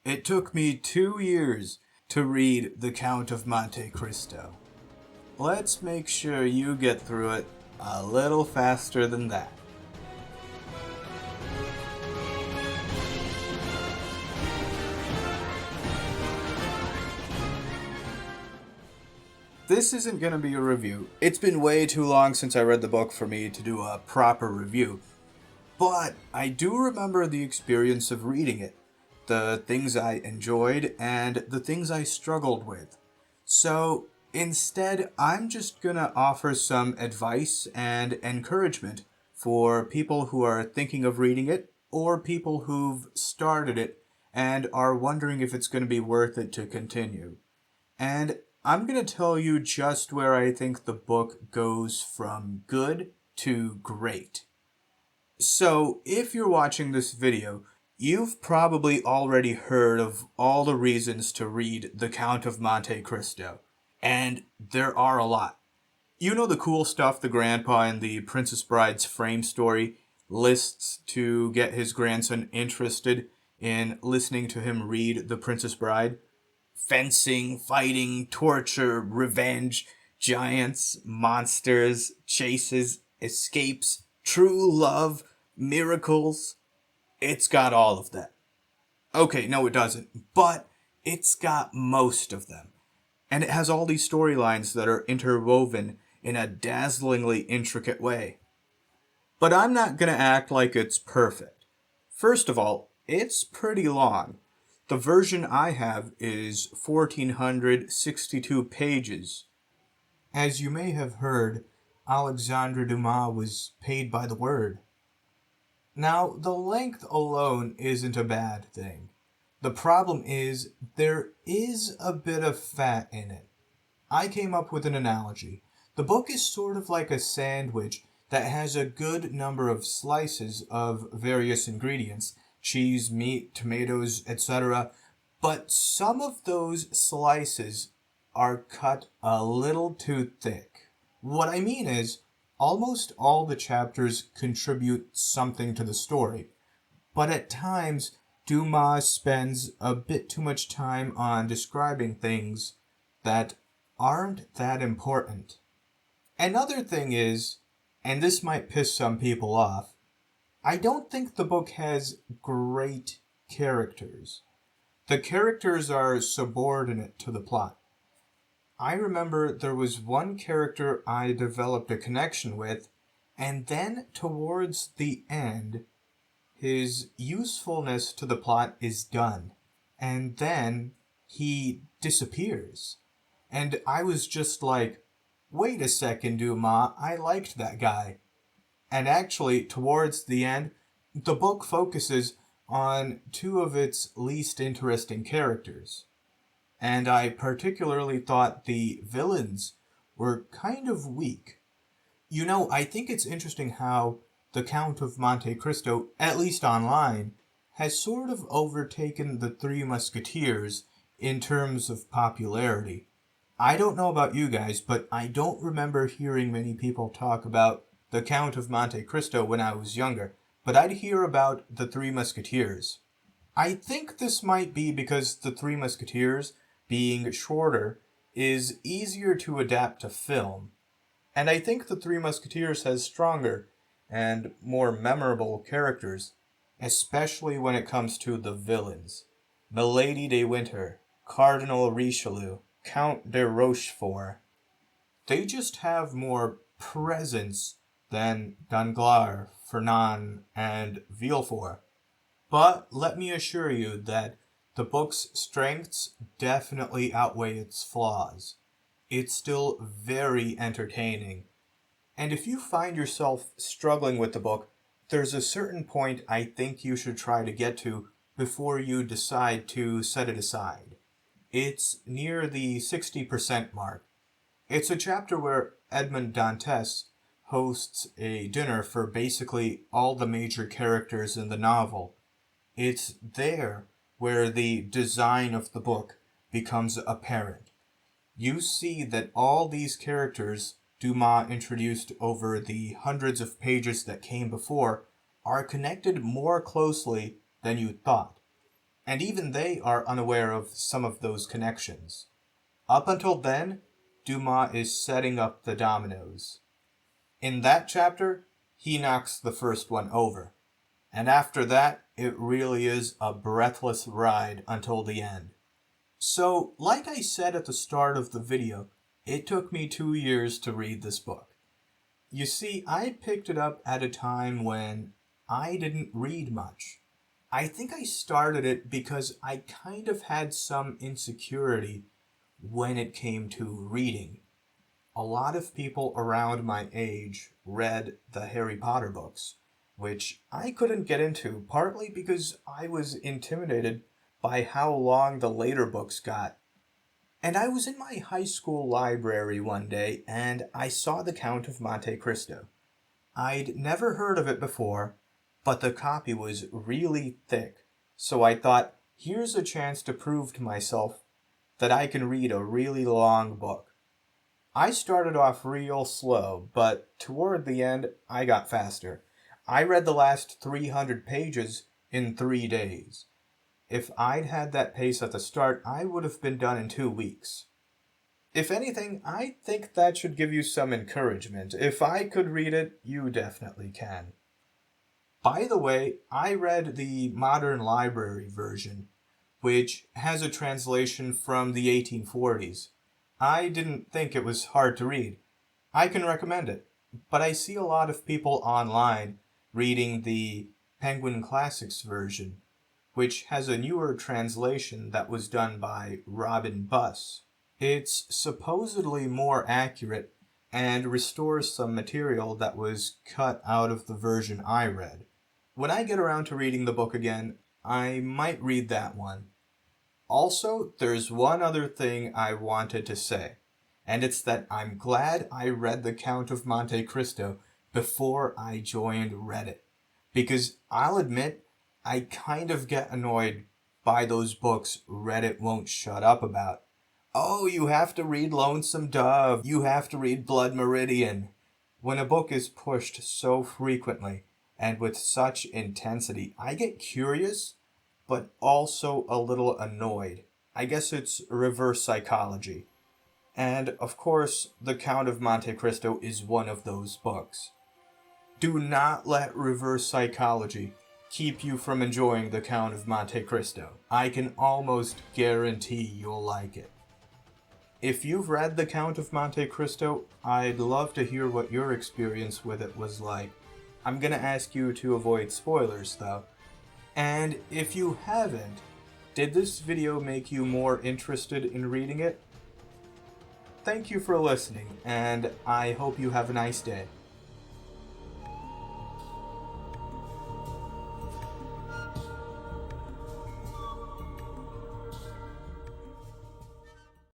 It took me 2 years to read The Count of Monte Cristo. Let's make sure you get through it a little faster than that. This isn't going to be a review. It's been way too long since I read the book for me to do a proper review. But I do remember the experience of reading it, the things I enjoyed, and the things I struggled with. So instead, I'm just going to offer some advice and encouragement for people who are thinking of reading it, or people who've started it and are wondering if it's going to be worth it to continue. And I'm going to tell you just where I think the book goes from good to great. So, if you're watching this video, you've probably already heard of all the reasons to read The Count of Monte Cristo. And there are a lot. You know the cool stuff the grandpa in the Princess Bride's frame story lists to get his grandson interested in listening to him read The Princess Bride? Fencing, fighting, torture, revenge, giants, monsters, chases, escapes, true love, miracles. It's got all of that. Okay, no it doesn't, but it's got most of them. And it has all these storylines that are interwoven in a dazzlingly intricate way. But I'm not going to act like it's perfect. First of all, it's pretty long. The version I have is 1,462 pages. As you may have heard, Alexandre Dumas was paid by the word. Now, the length alone isn't a bad thing. The problem is, there is a bit of fat in it. I came up with an analogy. The book is sort of like a sandwich that has a good number of slices of various ingredients, cheese, meat, tomatoes, etc. But some of those slices are cut a little too thick. What I mean is, almost all the chapters contribute something to the story, but at times Dumas spends a bit too much time on describing things that aren't that important. Another thing is, and this might piss some people off, I don't think the book has great characters. The characters are subordinate to the plot. I remember there was one character I developed a connection with, and then towards the end, his usefulness to the plot is done, and then he disappears. And I was just like, wait a second, Dumas, I liked that guy. And actually, towards the end, the book focuses on two of its least interesting characters. And I particularly thought the villains were kind of weak. You know, I think it's interesting how The Count of Monte Cristo, at least online, has sort of overtaken The Three Musketeers in terms of popularity. I don't know about you guys, but I don't remember hearing many people talk about The Count of Monte Cristo when I was younger, but I'd hear about The Three Musketeers. I think this might be because The Three Musketeers, being shorter, is easier to adapt to film. And I think The Three Musketeers has stronger and more memorable characters, especially when it comes to the villains. Milady de Winter, Cardinal Richelieu, Count de Rochefort. They just have more presence than Danglars, Fernand, and Villefort. But let me assure you that the book's strengths definitely outweigh its flaws. It's still very entertaining. And if you find yourself struggling with the book, there's a certain point I think you should try to get to before you decide to set it aside. It's near the 60% mark. It's a chapter where Edmond Dantes hosts a dinner for basically all the major characters in the novel. It's there where the design of the book becomes apparent. You see that all these characters Dumas introduced over the hundreds of pages that came before are connected more closely than you thought. and even they are unaware of some of those connections. Up until then, Dumas is setting up the dominoes. In that chapter, he knocks the first one over. And after that, it really is a breathless ride until the end. So, like I said at the start of the video, it took me 2 years to read this book. You see, I picked it up at a time when I didn't read much. I think I started it because I kind of had some insecurity when it came to reading. A lot of people around my age read the Harry Potter books, which I couldn't get into, partly because I was intimidated by how long the later books got. And I was in my high school library one day and I saw the Count of Monte Cristo. I'd never heard of it before, but the copy was really thick, so I thought, here's a chance to prove to myself that I can read a really long book. I started off real slow, but toward the end, I got faster. I read the last 300 pages in 3 days. If I'd had that pace at the start, I would have been done in 2 weeks. If anything, I think that should give you some encouragement. If I could read it, you definitely can. By the way, I read the modern library version, which has a translation from the 1840s. I didn't think it was hard to read. I can recommend it, but I see a lot of people online reading the Penguin Classics version, which has a newer translation that was done by Robin Buss. It's supposedly more accurate and restores some material that was cut out of the version I read. When I get around to reading the book again, I might read that one. Also, there's one other thing I wanted to say, and it's that I'm glad I read The Count of Monte Cristo before I joined Reddit, because I'll admit, I kind of get annoyed by those books Reddit won't shut up about. Oh, you have to read Lonesome Dove, you have to read Blood Meridian. When a book is pushed so frequently and with such intensity, I get curious, but also a little annoyed. I guess it's reverse psychology. And, of course, The Count of Monte Cristo is one of those books. Do not let reverse psychology keep you from enjoying The Count of Monte Cristo. I can almost guarantee you'll like it. If you've read The Count of Monte Cristo, I'd love to hear what your experience with it was like. I'm gonna ask you to avoid spoilers, though. And if you haven't, did this video make you more interested in reading it? Thank you for listening, and I hope you have a nice day.